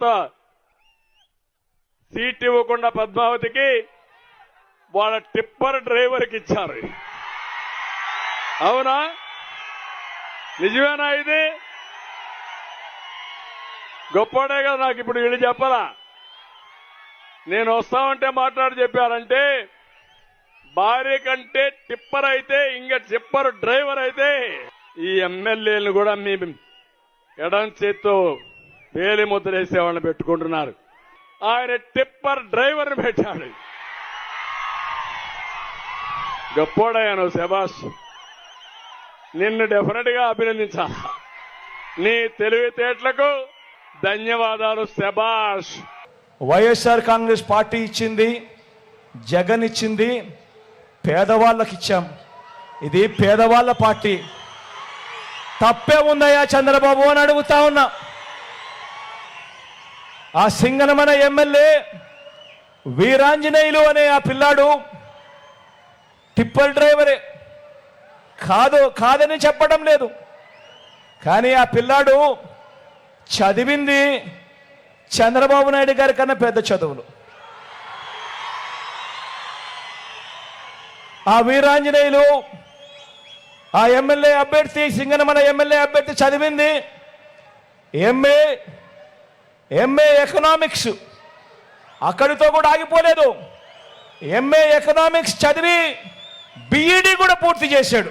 తర్వాత సీట్ ఇవ్వకుండా పద్మావతికి వాళ్ళ టిప్పర్ డ్రైవర్కి ఇచ్చారు. అవునా? నిజమేనా? ఇది గొప్పడే కదా. నాకు ఇప్పుడు వీళ్ళు చెప్పాలా? నేను వస్తామంటే మాట్లాడి చెప్పారంటే భార్య కంటే టిప్పర్ అయితే ఇంకా టిప్పర్ డ్రైవర్ అయితే ఈ ఎమ్మెల్యేలను కూడా మీ ఎడం చేత్తో వేలి ముద్రేసేవాళ్ళని పెట్టుకుంటున్నారు. ఆయన టిప్పర్ డ్రైవర్ని పెట్టాడు. గొప్పోడయ్యాను. శభాష్. నిన్ను డెఫినెట్ గా అభినందించాలి. నీ తెలివితేటలకు ధన్యవాదాలు. శభాష్. వైఎస్ఆర్ కాంగ్రెస్ పార్టీ ఇచ్చింది, జగన్ ఇచ్చింది, పేదవాళ్ళకి ఇచ్చాం. ఇది పేదవాళ్ళ పార్టీ. తప్పే ఉందయ్యా చంద్రబాబు అని అడుగుతా ఉన్నా. ఆ సింగనమన ఎమ్మెల్యే వీరాంజనేయులు అనే ఆ పిల్లాడు టిప్పర్ డ్రైవరే. కాదని చెప్పడం లేదు, కానీ ఆ పిల్లాడు చదివింది చంద్రబాబు నాయుడు గారి కన్నా పెద్ద చదువులు. ఆ వీరాంజనేయులు ఆ ఎమ్మెల్యే అభ్యర్థి, సింగనమల ఎమ్మెల్యే అభ్యర్థి చదివింది ఎంఏ ఎకనామిక్స్. అక్కడితో కూడా ఆగిపోలేదు. ఎంఏ ఎకనామిక్స్ చదివి బిఈడి కూడా పూర్తి చేశాడు.